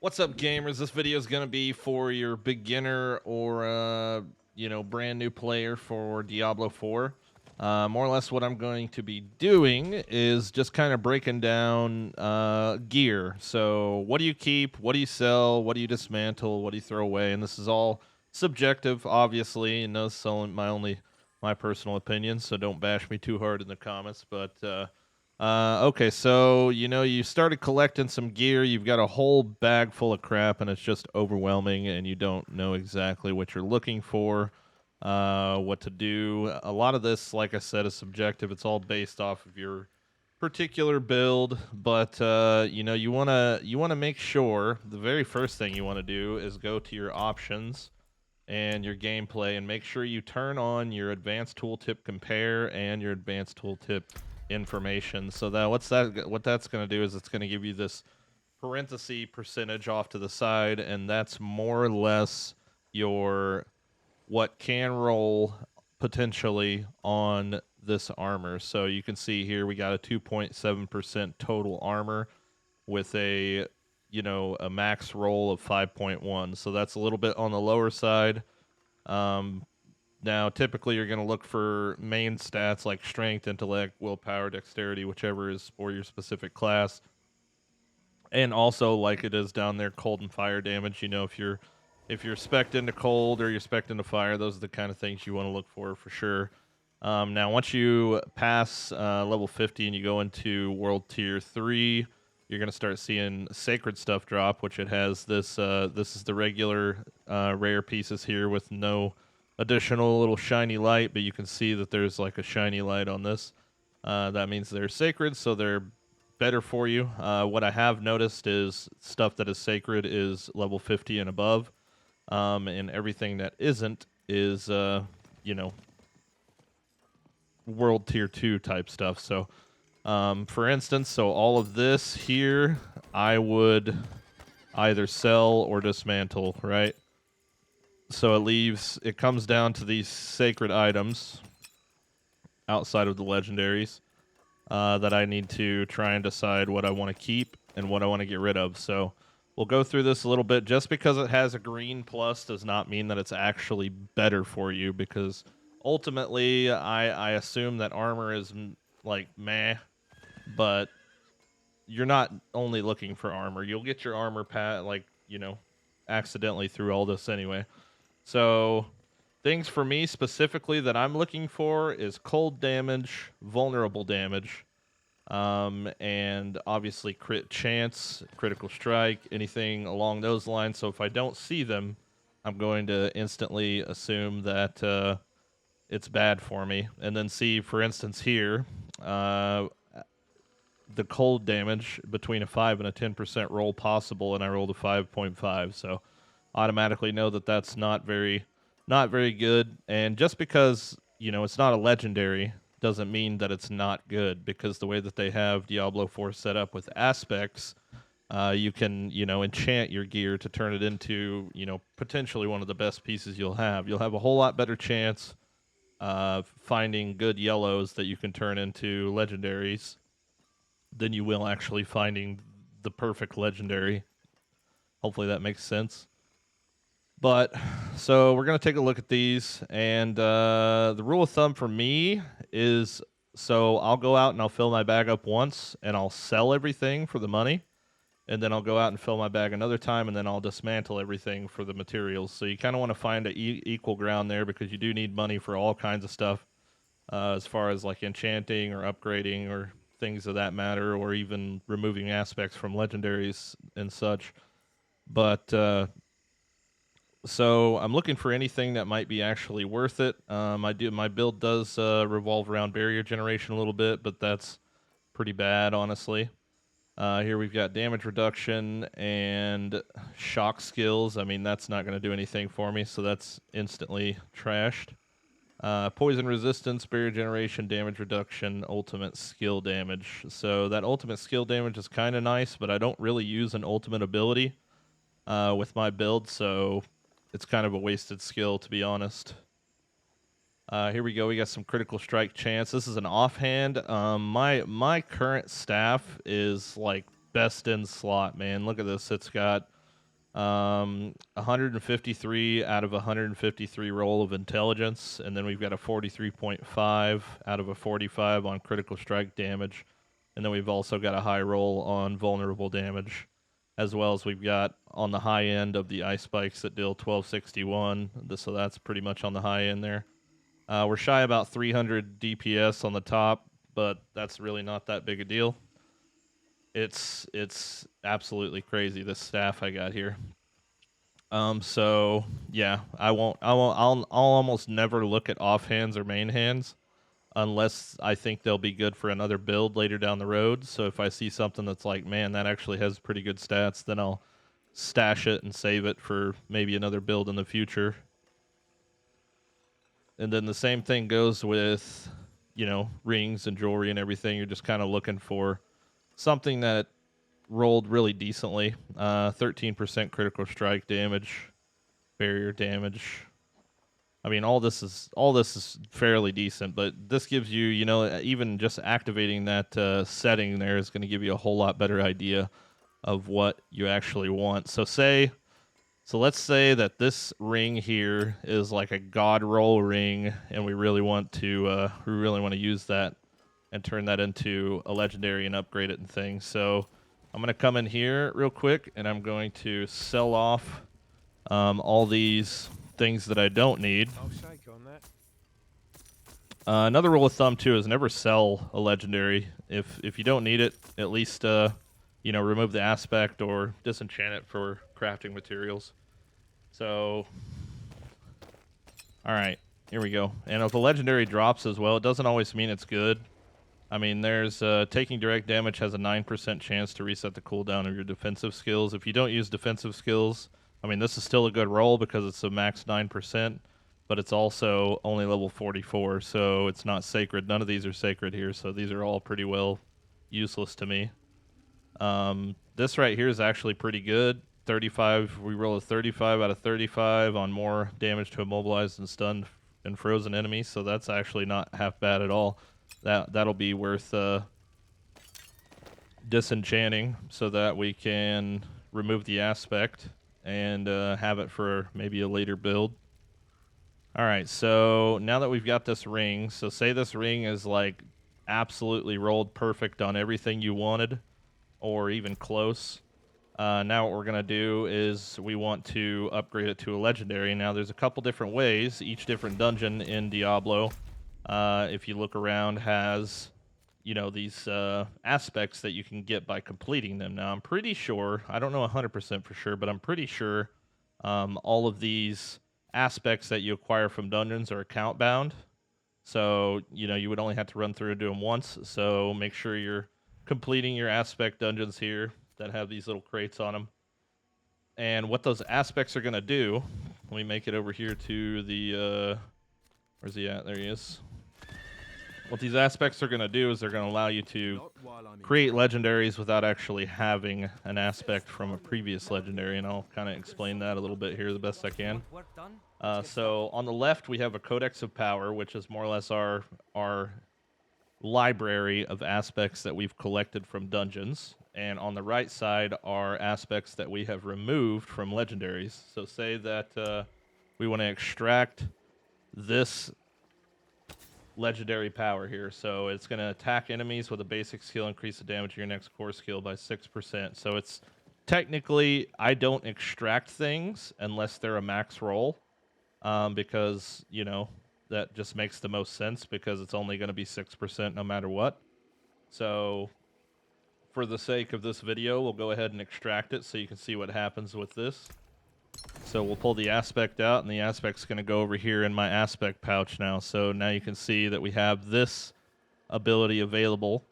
What's up, gamers? This video is going to be for your beginner or, brand new player for Diablo 4. More or less what I'm going to be doing is just kind of breaking down gear. So what do you keep? What do you sell? What do you dismantle? What do you throw away? And this is all subjective, obviously, and no selling my personal opinion, so don't bash me too hard in the comments, but okay, so you started collecting some gear. You've got a whole bag full of crap, and it's just overwhelming, and you don't know exactly what you're looking for, what to do. A lot of this, like I said, is subjective. It's all based off of your particular build, but you wanna make sure the very first thing you want to do is go to your options and your gameplay and make sure you turn on your advanced tooltip compare and your advanced tooltip information. So that what that's going to do is it's going to give you this parenthesis percentage off to the side, and that's more or less your what can roll potentially on this armor. So you can see here we got a 2.7% total armor with a max roll of 5.1. So that's a little bit on the lower side. Now, typically, you're going to look for main stats like strength, intellect, willpower, dexterity, whichever is for your specific class. And also, like it is down there, cold and fire damage. If you're spec'd into cold or you're spec'd into fire, those are the kind of things you want to look for sure. Now, once you pass level 50 and you go into World Tier 3, you're going to start seeing sacred stuff drop, which it has this. This is the regular rare pieces here with no additional little shiny light, but you can see that there's like a shiny light on this. That means they're sacred, so they're better for you. What I have noticed is stuff that is sacred is level 50 and above, and everything that isn't is, world tier 2 type stuff. So, for instance, so all of this here, I would either sell or dismantle, right? So it comes down to these sacred items outside of the legendaries that I need to try and decide what I want to keep and what I want to get rid of. So we'll go through this a little bit. Just because it has a green plus does not mean that it's actually better for you, because ultimately I assume that armor is like meh, but you're not only looking for armor. You'll get your armor accidentally through all this anyway. So things for me specifically that I'm looking for is cold damage, vulnerable damage, and obviously crit chance, critical strike, anything along those lines. So if I don't see them, I'm going to instantly assume that it's bad for me. And then see, for instance, here, the cold damage between a 5 and a 10% roll possible, and I rolled a 5.5. So automatically know that that's not very good. And just because it's not a legendary doesn't mean that it's not good, because the way that they have Diablo 4 set up with aspects, you can enchant your gear to turn it into potentially one of the best pieces you'll have. You'll have a whole lot better chance finding good yellows that you can turn into legendaries than you will actually finding the perfect legendary. Hopefully that makes sense. But, so we're going to take a look at these, and the rule of thumb for me is, so I'll go out and I'll fill my bag up once, and I'll sell everything for the money, and then I'll go out and fill my bag another time, and then I'll dismantle everything for the materials. So you kind of want to find an equal ground there, because you do need money for all kinds of stuff, as far as like enchanting or upgrading or things of that matter, or even removing aspects from legendaries and such. But so I'm looking for anything that might be actually worth it. My build does revolve around barrier generation a little bit, but that's pretty bad, honestly. Here we've got damage reduction and shock skills. I mean, that's not going to do anything for me, so that's instantly trashed. Poison resistance, barrier generation, damage reduction, ultimate skill damage. So that ultimate skill damage is kind of nice, but I don't really use an ultimate ability with my build, so it's kind of a wasted skill, to be honest. Here we go. We got some critical strike chance. This is an offhand. My current staff is like best in slot, man. Look at this. It's got 153 out of 153 roll of intelligence, and then we've got a 43.5 out of a 45 on critical strike damage, and then we've also got a high roll on vulnerable damage, as well as we've got on the high end of the ice spikes that deal 1261, so that's pretty much on the high end there. We're shy about 300 DPS on the top, but that's really not that big a deal. It's absolutely crazy, this staff I got here. So yeah, I'll almost never look at offhands or main hands unless I think they'll be good for another build later down the road. So if I see something that's like, man, that actually has pretty good stats, then I'll stash it and save it for maybe another build in the future. And then the same thing goes with, you know, rings and jewelry and everything. You're just kind of looking for something that rolled really decently. 13% critical strike damage, barrier damage. I mean, all this is fairly decent, but this gives you, you know, even just activating that setting there is going to give you a whole lot better idea of what you actually want. So let's say that this ring here is like a god roll ring, and we really want to use that and turn that into a legendary and upgrade it and things. So I'm going to come in here real quick, and I'm going to sell off all these things that I don't need. I'll shake on that. Another rule of thumb too is never sell a legendary. If you don't need it, at least you know, remove the aspect or disenchant it for crafting materials. So, all right, here we go. And if a legendary drops as well, it doesn't always mean it's good. I mean, there's taking direct damage has a 9% chance to reset the cooldown of your defensive skills. If you don't use defensive skills, I mean, this is still a good roll because it's a max 9%, but it's also only level 44, so it's not sacred. None of these are sacred here, so these are all pretty well useless to me. This right here is actually pretty good. 35, we roll a 35 out of 35 on more damage to immobilized and stunned and frozen enemies, so that's actually not half bad at all. That'll be worth disenchanting so that we can remove the aspect and have it for maybe a later build. All right, so now that we've got this ring, so say this ring is like absolutely rolled perfect on everything you wanted or even close. Now what we're going to do is we want to upgrade it to a legendary. Now there's a couple different ways. Each different dungeon in Diablo, if you look around, has, you know, these aspects that you can get by completing them. Now I'm pretty sure, I don't know 100% for sure, but I'm pretty sure all of these aspects that you acquire from dungeons are account bound. So, you know, you would only have to run through and do them once. So make sure you're completing your aspect dungeons here that have these little crates on them. And what those aspects are going to do, let me make it over here to the, where's he at? There he is. What these aspects are going to do is they're going to allow you to create legendaries without actually having an aspect from a previous legendary, and I'll kind of explain that a little bit here the best I can. So on the left, we have a Codex of Power, which is more or less our library of aspects that we've collected from dungeons. And on the right side are aspects that we have removed from legendaries. So say that we want to extract this legendary power here. So it's going to attack enemies with a basic skill, increase the damage of your next core skill by 6%. So it's technically, I don't extract things unless they're a max roll, because, you know, that just makes the most sense because it's only going to be 6% no matter what. So for the sake of this video, we'll go ahead and extract it so you can see what happens with this. So we'll pull the aspect out, and the aspect's going to go over here in my aspect pouch now. So now you can see that we have this ability available.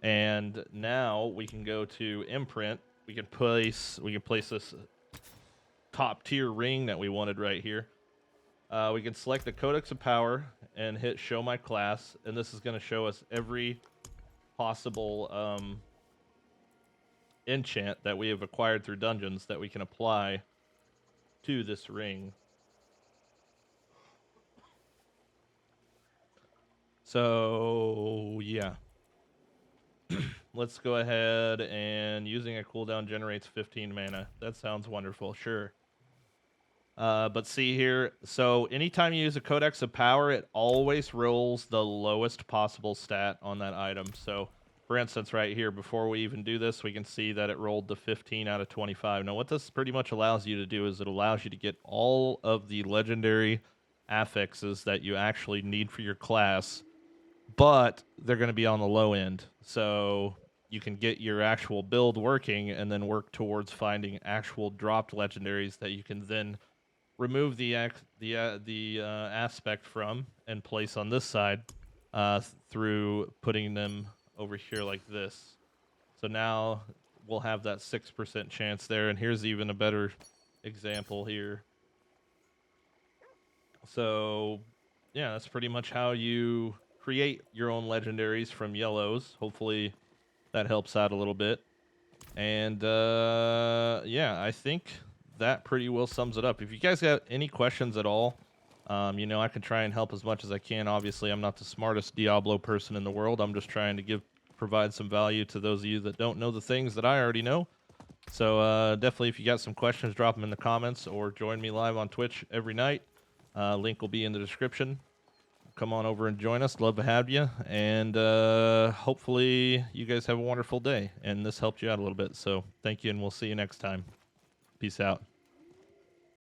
And now we can go to imprint. We can place this top tier ring that we wanted right here. We can select the Codex of Power and hit Show My Class, and this is going to show us every possible enchant that we have acquired through dungeons that we can apply to this ring. So, yeah. let's go ahead and using a cooldown generates 15 mana. That sounds wonderful, sure. But see here, so anytime you use a Codex of Power, it always rolls the lowest possible stat on that item. So, for instance, right here, before we even do this, we can see that it rolled the 15 out of 25. Now, what this pretty much allows you to do is it allows you to get all of the legendary affixes that you actually need for your class, but they're going to be on the low end. So you can get your actual build working and then work towards finding actual dropped legendaries that you can then remove the aspect from and place on this side through putting them over here like this. So now we'll have that 6% chance there, and here's even a better example here. So yeah, that's pretty much how you create your own legendaries from yellows. Hopefully that helps out a little bit. And yeah, I think that pretty well sums it up. If you guys have any questions at all, you know, I can try and help as much as I can. Obviously, I'm not the smartest Diablo person in the world. I'm just trying to provide some value to those of you that don't know the things that I already know. So definitely, if you got some questions, drop them in the comments or join me live on Twitch every night. Link will be in the description. Come on over and join us. Love to have you. And hopefully you guys have a wonderful day. And this helped you out a little bit. So thank you, and we'll see you next time. Peace out.